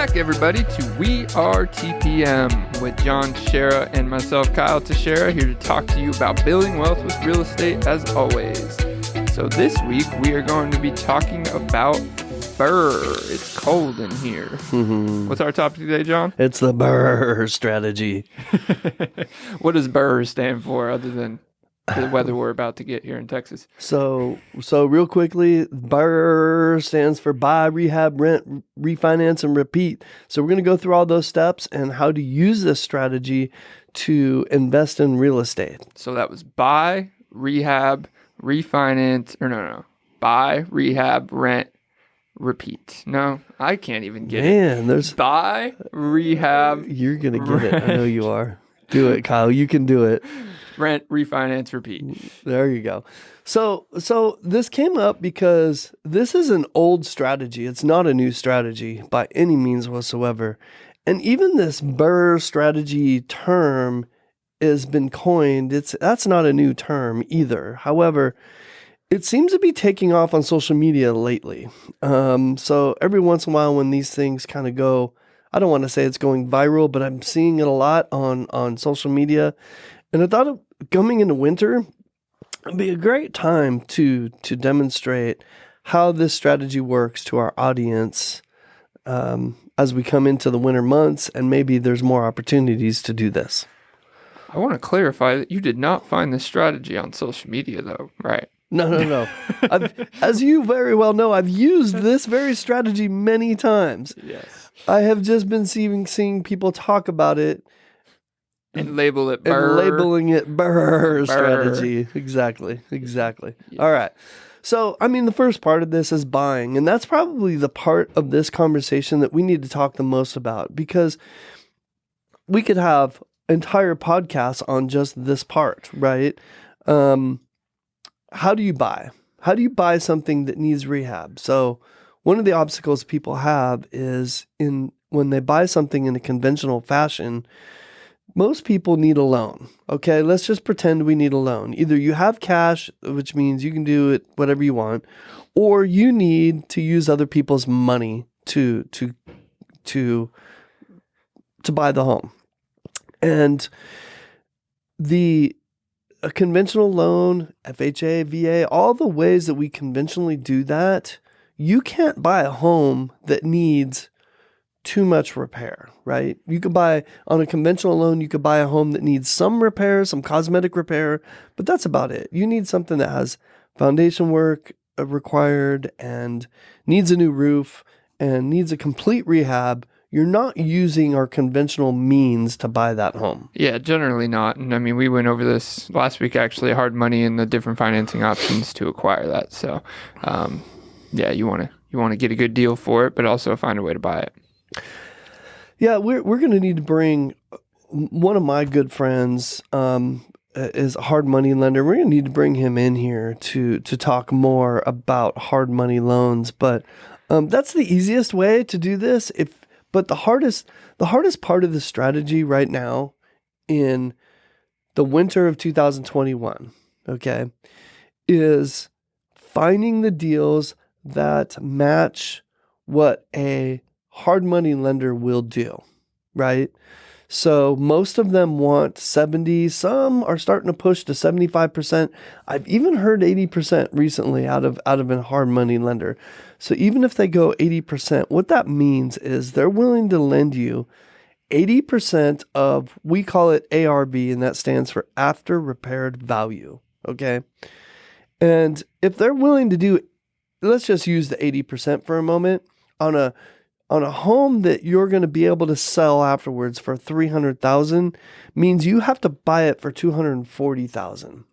back, everybody, to We Are TPM with John Teixeira and myself, Kyle Teixeira, here to talk to you about building wealth with real estate as always. So this week, we are going to be talking about BRRRR. It's cold in here. What's our topic today, John? It's the BRRRR strategy. What does BRRRR stand for other than the weather we're about to get here in Texas? So real quickly, BRRRR stands for Buy, Rehab, Rent, Refinance, and Repeat. So we're going to go through all those steps and how to use this strategy to invest in real estate. So that was buy, rehab, refinance, buy, rehab, rent, repeat. No, I can't even get it. There's buy, rehab. You're going to get it. I know you are. Do it, Kyle. You can do it. Rent, refinance, repeat. There you go. So this came up because this is an old strategy. It's not a new strategy by any means whatsoever. And even this BRRRR strategy term has been coined. That's not a new term either. However, it seems to be taking off on social media lately. So every once in a while when these things kind of go, I don't want to say it's going viral, but I'm seeing it a lot on social media. And I thought coming into winter, it'd be a great time to demonstrate how this strategy works to our audience as we come into the winter months, and maybe there's more opportunities to do this. I want to clarify that you did not find this strategy on social media, though, right? No. As you very well know, I've used this very strategy many times. Yes. I have just been seeing people talk about it. And label it BRRRR. And labeling it BRRRR strategy. Exactly. Yes. All right. So, the first part of this is buying. And that's probably the part of this conversation that we need to talk the most about, because we could have entire podcasts on just this part, right? How do you buy? How do you buy something that needs rehab? So one of the obstacles people have is when they buy something in a conventional fashion, most people need a loan. Okay, let's just pretend we need a loan. Either you have cash, which means you can do it whatever you want, or you need to use other people's money to buy the home. And a conventional loan, FHA, VA, all the ways that we conventionally do that, you can't buy a home that needs too much repair, right? You could buy, on a conventional loan, you could buy a home that needs some repair, some cosmetic repair, but that's about it. You need something that has foundation work required and needs a new roof and needs a complete rehab. You're not using our conventional means to buy that home. Yeah, generally not. And we went over this last week, actually, hard money and the different financing options to acquire that. So, you want to get a good deal for it, but also find a way to buy it. Yeah, we're going to need to bring one of my good friends is a hard money lender. We're going to need to bring him in here to talk more about hard money loans. But that's the easiest way to do this. But the hardest part of the strategy right now in the winter of 2021, okay, is finding the deals that match what a hard money lender will do, right? So most of them want 70, some are starting to push to 75%. I've even heard 80% recently out of a hard money lender. So even if they go 80%, what that means is they're willing to lend you 80% of, we call it ARV, and that stands for after repaired value, okay? And if they're willing to do, let's just use the 80% for a moment, on a home that you're going to be able to sell afterwards for $300,000 means you have to buy it for $240,000.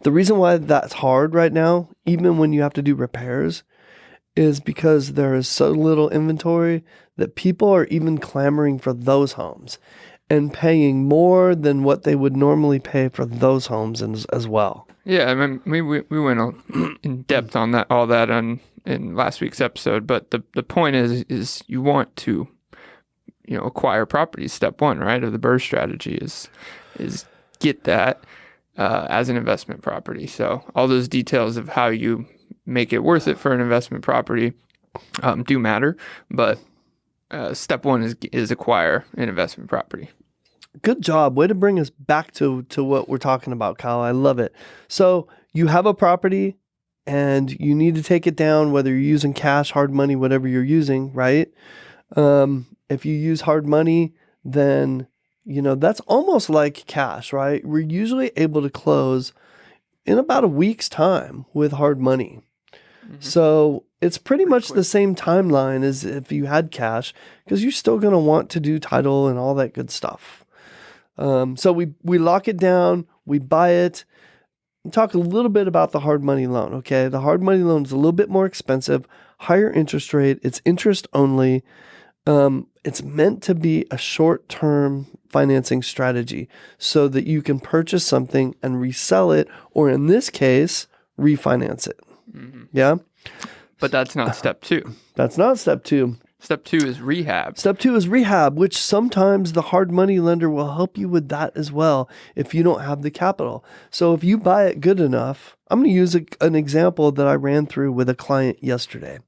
The reason why that's hard right now, even when you have to do repairs, is because there is so little inventory that people are even clamoring for those homes and paying more than what they would normally pay for those homes as well. Yeah, we went in depth on all that in last week's episode, but the point is you want to acquire properties. Step one, right, of the BRRRR strategy is get that as an investment property. So all those details of how you make it worth it for an investment property do matter, but step one is acquire an investment property. Good job. Way to bring us back to what we're talking about, Kyle. I love it. So you have a property and you need to take it down, whether you're using cash, hard money, whatever you're using, right? If you use hard money, then, that's almost like cash, right? We're usually able to close in about a week's time with hard money. Mm-hmm. So it's pretty much the same timeline as if you had cash, because you're still going to want to do title and all that good stuff. So we lock it down, we buy it. Talk a little bit about the hard money loan, okay? The hard money loan is a little bit more expensive, higher interest rate. It's interest only. It's meant to be a short-term financing strategy so that you can purchase something and resell it, or in this case, refinance it. Mm-hmm. Yeah? But that's not step two. That's not step two. Step two is rehab. Step two is rehab, which sometimes the hard money lender will help you with that as well if you don't have the capital. So if you buy it good enough, I'm going to use an example that I ran through with a client yesterday.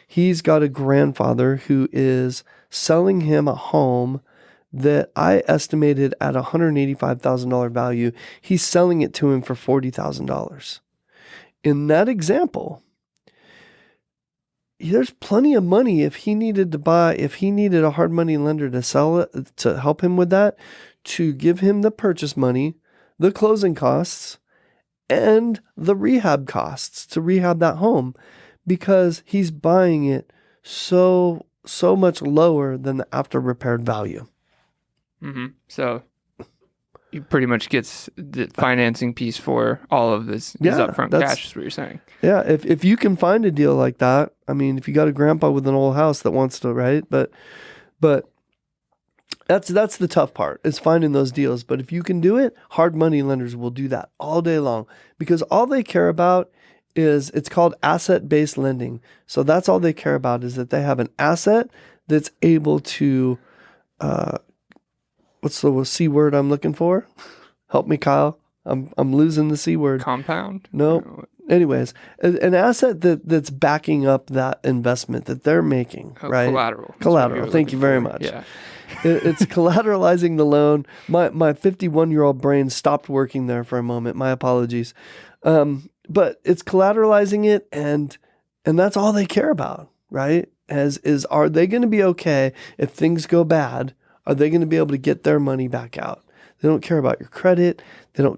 He's got a grandfather who is selling him a home that I estimated at $185,000 value. He's selling it to him for $40,000. In that example, there's plenty of money if he needed a hard money lender to sell it, to help him with that, to give him the purchase money, the closing costs, and the rehab costs to rehab that home, because he's buying it so much lower than the after repaired value. Mm-hmm. So he pretty much gets the financing piece for all of this upfront cash, is what you're saying. Yeah, if you can find a deal like that, I mean, if you got a grandpa with an old house that wants to, right? But that's the tough part, is finding those deals. But if you can do it, hard money lenders will do that all day long, because all they care about is, it's called asset-based lending. So that's all they care about, is that they have an asset that's able to, what's the C word I'm looking for? Help me, Kyle. I'm losing the C word. Compound? No. Anyways, an asset that's backing up that investment that they're making, right? Collateral. Collateral. Thank you very much. Yeah. It's collateralizing the loan. My 51-year-old brain stopped working there for a moment. My apologies. But it's collateralizing it, and that's all they care about, right? Are they going to be okay if things go bad? Are they going to be able to get their money back out? They don't care about your credit. They do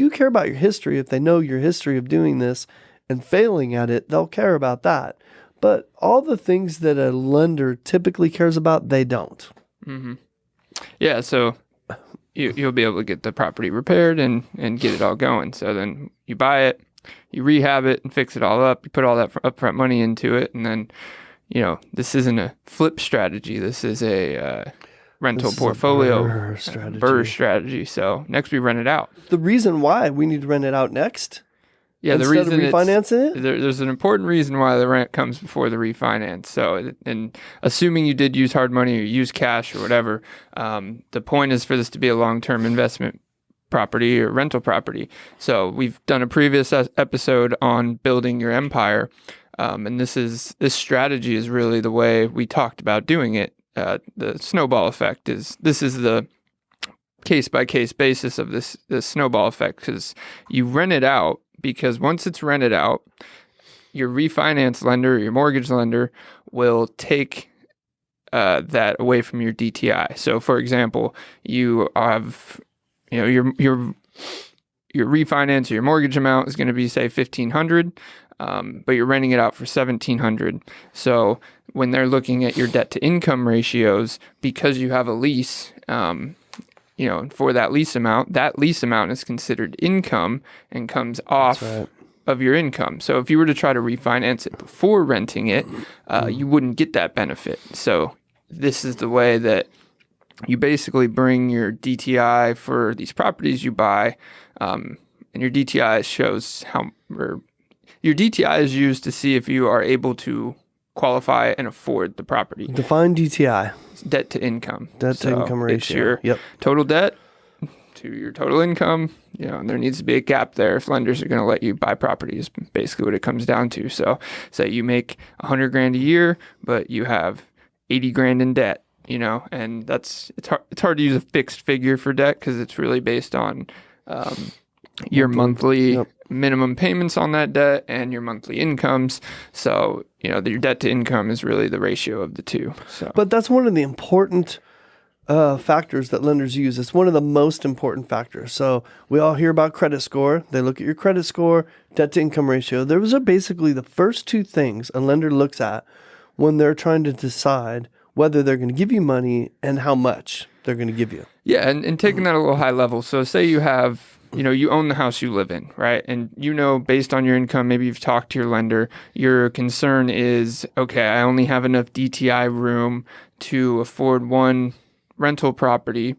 care about your history. If they know your history of doing this and failing at it, they'll care about that. But all the things that a lender typically cares about, they don't. Mm-hmm. Yeah, so you'll be able to get the property repaired and get it all going. So then you buy it, you rehab it and fix it all up. You put all that upfront money into it, and then, this isn't a flip strategy. This is a rental portfolio BRRRR strategy. So next we rent it out. The reason why we need to rent it out next, the reason of refinancing it, there's an important reason why the rent comes before the refinance. So, and assuming you did use hard money or use cash or whatever, the point is for this to be a long-term investment property or rental property. So we've done a previous episode on building your empire, and this strategy is really the way we talked about doing it. The snowball effect is the case-by-case basis of this snowball effect, because you rent it out, because once it's rented out, your refinance lender, your mortgage lender will take that away from your DTI. So, for example, you have, your refinance or your mortgage amount is going to be, say, $1,500, but you're renting it out for $1,700. So when they're looking at your debt to income ratios, because you have a lease, for that lease amount is considered income and comes off of your income. So if you were to try to refinance it before renting it, you wouldn't get that benefit. So this is the way that you basically bring your DTI for these properties you buy, and your DTI shows your DTI is used to see if you are able to qualify and afford the property. Define DTI. It's debt to income. Debt to income ratio. It's your total debt to your total income. And there needs to be a gap there if lenders are going to let you buy properties. Basically what it comes down to. So say you make $100,000 a year, but you have 80 grand in debt, and it's hard to use a fixed figure for debt because it's really based on your monthly minimum payments on that debt and your monthly incomes. So, your debt to income is really the ratio of the two. So, but that's one of the important factors that lenders use. It's one of the most important factors. So we all hear about credit score. They look at your credit score, debt to income ratio. Those are basically the first two things a lender looks at when they're trying to decide whether they're going to give you money and how much they're going to give you. Yeah, and taking that a little high level. So say you have, you own the house you live in, right? And based on your income, maybe you've talked to your lender, your concern is, okay, I only have enough DTI room to afford one rental property,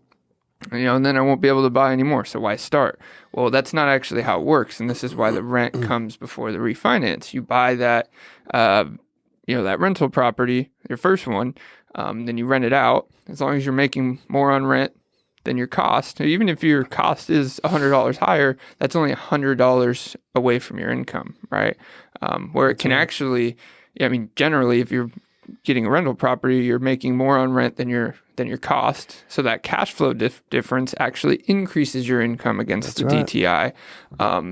and then I won't be able to buy anymore. So why start? Well, that's not actually how it works. And this is why the rent comes before the refinance. You buy that, that rental property, your first one, then you rent it out. As long as you're making more on rent than your cost, even if your cost is $100 higher, that's only $100 away from your income, right? Where it can actually, generally, if you're getting a rental property, you're making more on rent than your cost. So that cash flow difference actually increases your income against the DTI.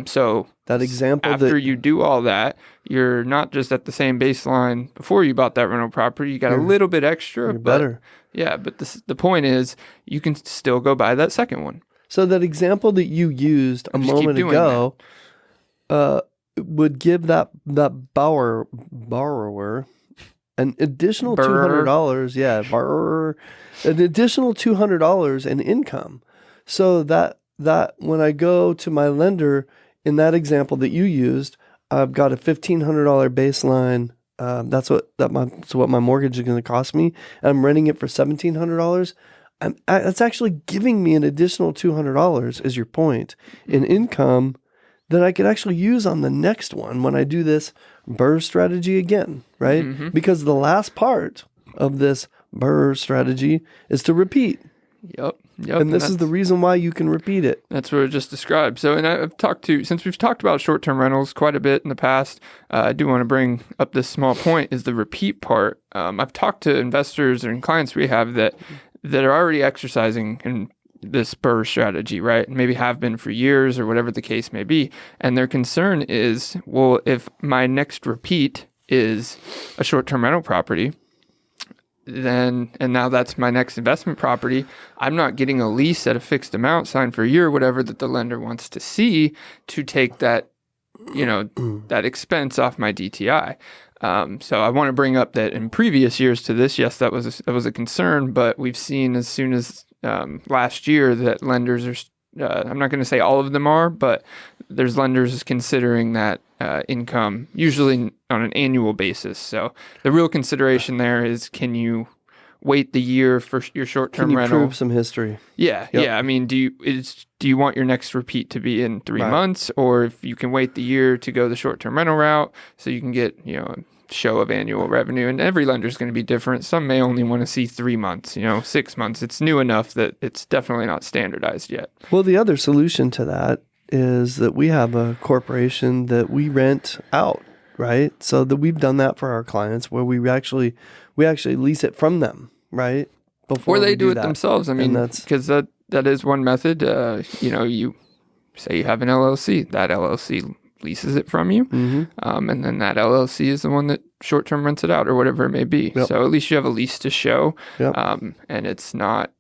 So that example, after you do all that, you're not just at the same baseline before you bought that rental property. You got a little bit extra, but better. Yeah, but the point is, you can still go buy that second one. So that example that you used a moment ago would give that borrower an additional $200. Yeah, an additional $200 in income. So that when I go to my lender in that example that you used, I've got a $1,500 baseline. That's what my mortgage is going to cost me. And I'm renting it for $1,700. That's actually giving me an additional $200, is your point, in income that I could actually use on the next one when I do this BRRRR strategy again, right? Mm-hmm. Because the last part of this BRRRR strategy is to repeat. Yep. And this is the reason why you can repeat it. That's what I just described. So, and since we've talked about short-term rentals quite a bit in the past, I do want to bring up this small point, is the repeat part. I've talked to investors and clients we have that are already exercising in this BRRRR strategy, right? Maybe have been for years or whatever the case may be. And their concern is, well, if my next repeat is a short-term rental property, and now that's my next investment property, I'm not getting a lease at a fixed amount signed for a year or whatever that the lender wants to see to take that, that expense off my DTI. So I want to bring up that in previous years to this, yes, that was a concern, but we've seen as soon as last year that lenders are, I'm not going to say all of them are, but there's lenders considering that income, usually on an annual basis. So the real consideration there is, can you wait the year for your short-term rental? Can you prove some history? Yeah, yep. Yeah. I mean, do you want your next repeat to be in 3 months, or if you can wait the year to go the short-term rental route, so you can get a show of annual revenue? And every lender is going to be different. Some may only want to see 3 months, 6 months. It's new enough that it's definitely not standardized yet. Well, the other solution to that is that we have a corporation that we rent out, right? So that we've done that for our clients, where we actually lease it from them, right? Before, or they do it themselves. I mean, because that is one method. You say you have an LLC, that LLC leases it from you, and then that LLC is the one that short-term rents it out, or whatever it may be. Yep. So at least you have a lease to show, and it's not.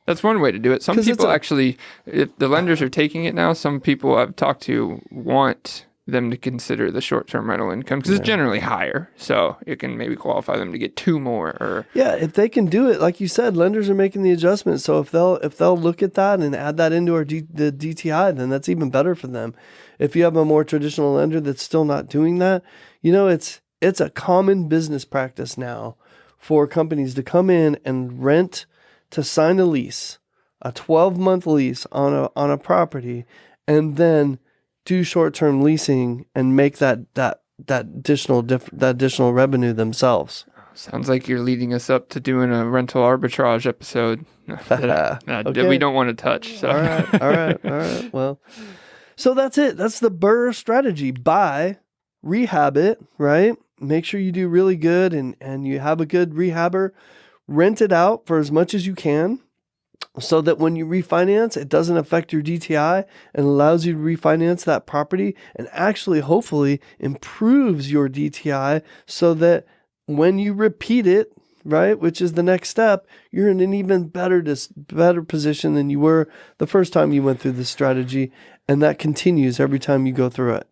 That's one way to do it. Some people actually, if the lenders are taking it now, some people I've talked to want them to consider the short-term rental income because it's generally higher, so it can maybe qualify them to get 2 more. Or if they can do it, like you said, lenders are making the adjustments. So if they'll look at that and add that into the DTI, then that's even better for them. If you have a more traditional lender that's still not doing that, it's a common business practice now for companies to come in and to sign a lease, a 12-month lease on a property, and then do short-term leasing and make that additional revenue themselves. Sounds like you're leading us up to doing a rental arbitrage episode that we don't want to touch. So. All right. Well, so that's it. That's the BRRRR strategy. Buy, rehab it, right? make sure you do really good and you have a good rehabber. Rent it out for as much as you can so that when you refinance, it doesn't affect your DTI and allows you to refinance that property and actually hopefully improves your DTI so that when you repeat it, right, which is the next step, you're in an even better position than you were the first time you went through this strategy. And that continues every time you go through it.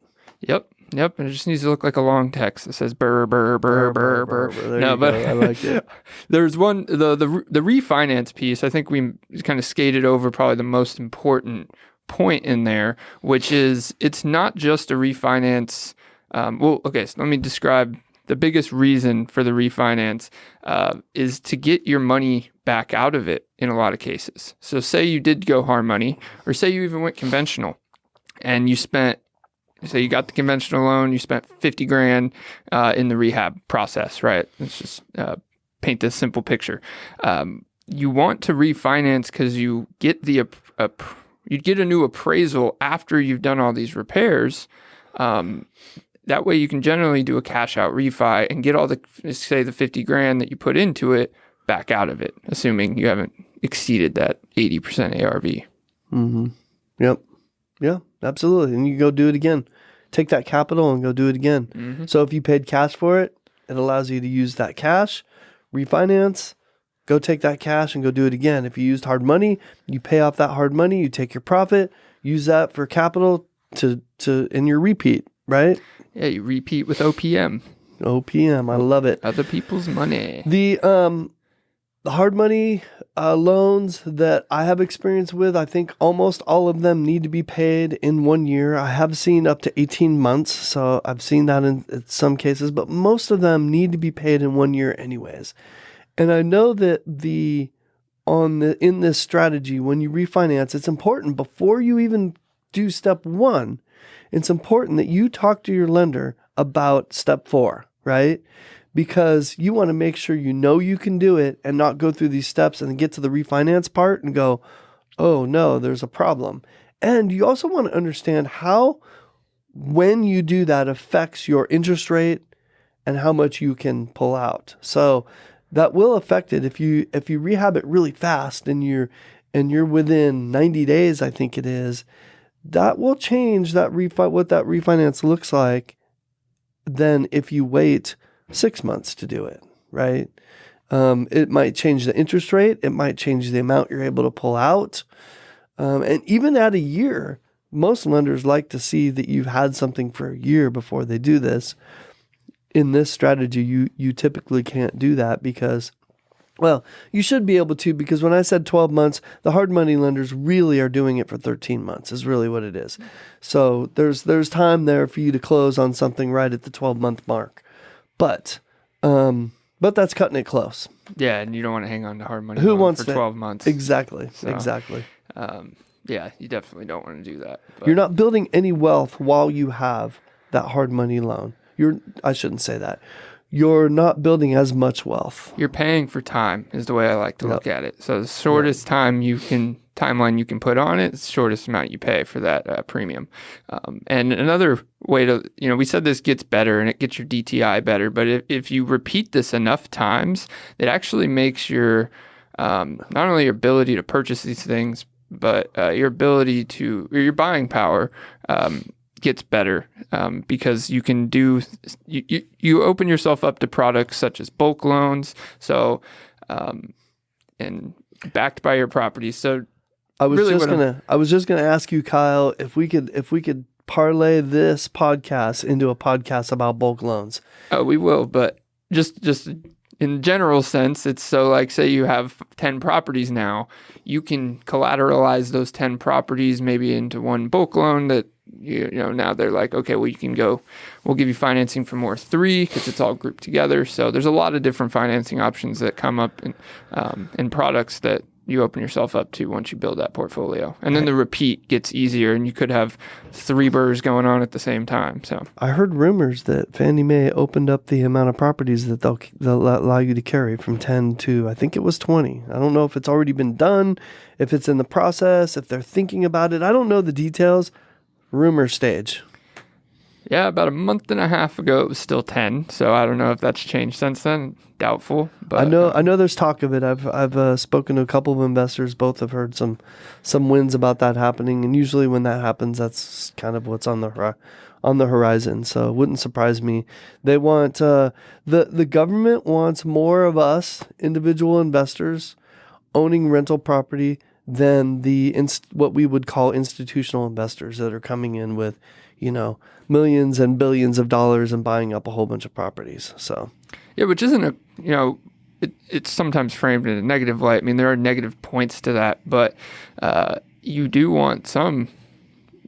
Yep, and it just needs to look like a long text that says burr, burr, burr, burr, burr. No, but I like it. There's one, the refinance piece, I think we kind of skated over probably the most important point in there, which is it's not just a refinance. So let me describe the biggest reason for the refinance is to get your money back out of it in a lot of cases. So say you did go hard money, or say you even went conventional and you got the conventional loan, you spent $50,000 in the rehab process, right? Let's just paint this simple picture. You want to refinance because you get you get a new appraisal after you've done all these repairs. That way you can generally do a cash out refi and get all the $50,000 that you put into it back out of it, assuming you haven't exceeded that 80% ARV. Mm-hmm. Yep. Yeah, absolutely. And you go do it again. Take that capital and go do it again. Mm-hmm. So if you paid cash for it, it allows you to use that cash, refinance, go take that cash and go do it again. If you used hard money, you pay off that hard money, you take your profit, use that for capital in your repeat, right? Yeah, you repeat with OPM. OPM, I love it. Other people's money. The hard money loans that I have experience with, I think almost all of them need to be paid in 1 year. I have seen up to 18 months, so I've seen that in some cases, but most of them need to be paid in 1 year anyways. And I know that in this strategy, when you refinance, it's important before you even do step 1, it's important that you talk to your lender about step 4, right? Because you want to make sure you know you can do it and not go through these steps and get to the refinance part and go, oh no, there's a problem. And you also want to understand how, when you do that, affects your interest rate and how much you can pull out. So that will affect it. If you rehab it really fast and you're within 90 days, I think it is, that will change what that refinance looks like than if you wait 6 months to do it, right? It might change the interest rate. It might change the amount you're able to pull out. And even at a year, most lenders like to see that you've had something for a year before they do this. In this strategy, you typically can't do that because, well, you should be able to, because when I said 12 months, the hard money lenders really are doing it for 13 months is really what it is. So there's time there for you to close on something right at the 12-month mark. But that's cutting it close. Yeah, and you don't want to hang on to hard money Who wants for 12 months. Exactly. So, exactly. Yeah, you definitely don't want to do that. But you're not building any wealth while you have that hard money loan. I shouldn't say that. You're not building as much wealth. You're paying for time is the way I like to look at it. So the shortest timeline you can put on it, it's the shortest amount you pay for that premium. And another way to, we said this gets better and it gets your DTI better, but if you repeat this enough times, it actually makes your, not only your ability to purchase these things, but your buying power gets better because you can you open yourself up to products such as bulk loans, so and backed by your property. So I was just gonna ask you, Kyle, if we could parlay this podcast into a podcast about bulk loans. Oh, we will, but just in general sense, it's so like, say you have 10 properties now, you can collateralize those 10 properties maybe into one bulk loan that, now they're like, okay, well, we'll give you financing for more 3 because it's all grouped together. So there's a lot of different financing options that come up in products that you open yourself up to once you build that portfolio. And then the repeat gets easier and you could have 3 BRRRRs going on at the same time. So I heard rumors that Fannie Mae opened up the amount of properties that they'll allow you to carry from 10 to, I think it was 20. I don't know if it's already been done, if it's in the process, if they're thinking about it. I don't know the details. Rumor stage. Yeah, about a month and a half ago, it was still 10. So I don't know if that's changed since then. Doubtful. But I know there's talk of it. I've spoken to a couple of investors. Both have heard some wins about that happening. And usually when that happens, that's kind of what's on the horizon. So it wouldn't surprise me. They want the government wants more of us individual investors owning rental property than what we would call institutional investors that are coming in with, millions and billions of dollars and buying up a whole bunch of properties. So, yeah, which isn't it's sometimes framed in a negative light. I mean, there are negative points to that, but you do want some,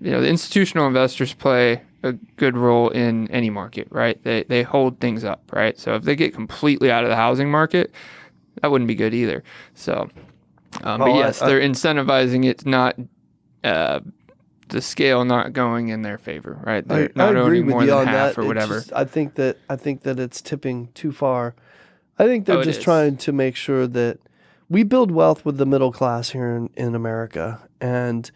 the institutional investors play a good role in any market, right? They hold things up, right? So if they get completely out of the housing market, that wouldn't be good either. So, but yes, they're incentivizing it not, the scale not going in their favor, right? They're not owning more than half or whatever. I think that it's tipping too far. I think they're just trying to make sure that we build wealth with the middle class here in America. And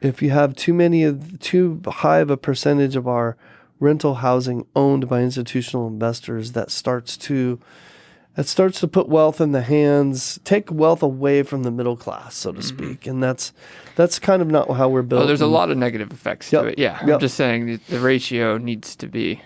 if you have too high of a percentage of our rental housing owned by institutional investors, that starts to put wealth in the hands, take wealth away from the middle class, so to speak. And that's kind of not how we're built. Oh, there's a lot of negative effects to it. Yeah. I'm just saying the ratio needs to be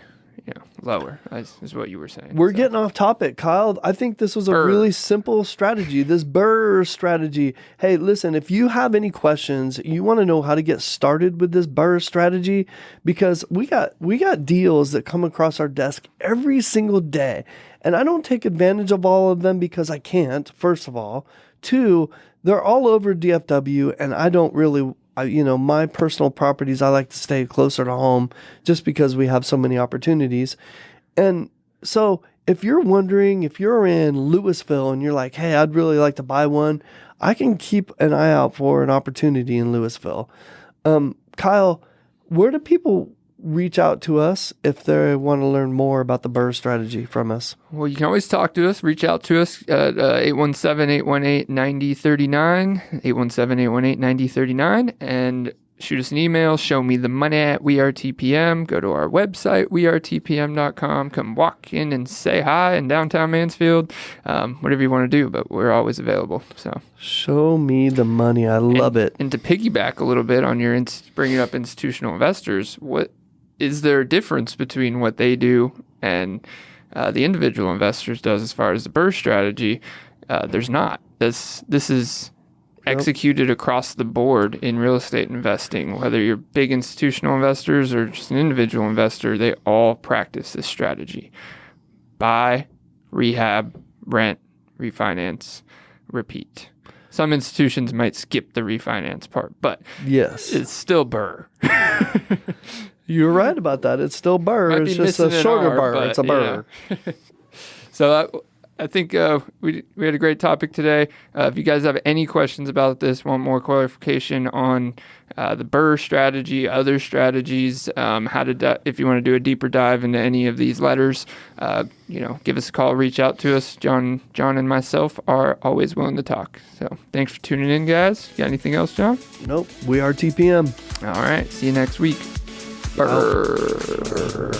lower, is what you were saying. We're getting off topic, Kyle. I think this was a really simple strategy, this BRRRR strategy. Hey, listen, if you have any questions, you want to know how to get started with this BRRRR strategy, because we got deals that come across our desk every single day. And I don't take advantage of all of them because I can't, first of all. Two, they're all over DFW, and I don't really, my personal properties, I like to stay closer to home just because we have so many opportunities. And so if you're wondering, if you're in Louisville and you're like, hey, I'd really like to buy one, I can keep an eye out for an opportunity in Louisville. Kyle, where do people reach out to us if they want to learn more about the BRRRR strategy from us? Well, you can always talk to us. Reach out to us at 817-818-9039, 817-818-9039, and shoot us an email, show me the money at WeAreTPM. Go to our website, wearetpm.com. Come walk in and say hi in downtown Mansfield, whatever you want to do, but we're always available. So show me the money. I love it. And to piggyback a little bit on your bringing up institutional investors, what is there a difference between what they do and the individual investors does as far as the BRRRR strategy? There's not. This is executed across the board in real estate investing. Whether you're big institutional investors or just an individual investor, they all practice this strategy. Buy, rehab, rent, refinance, repeat. Some institutions might skip the refinance part, but yes, it's still BRRRR. You're right about that. It's still BRRRR. It's just a shorter BRRRR. It's a BRRRR. So I think we had a great topic today. If you guys have any questions about this, want more clarification on the BRRRR strategy, other strategies, if you want to do a deeper dive into any of these letters, give us a call, reach out to us. John and myself are always willing to talk. So thanks for tuning in, guys. Got anything else, John? Nope. We are TPM. All right. See you next week. BRRRR.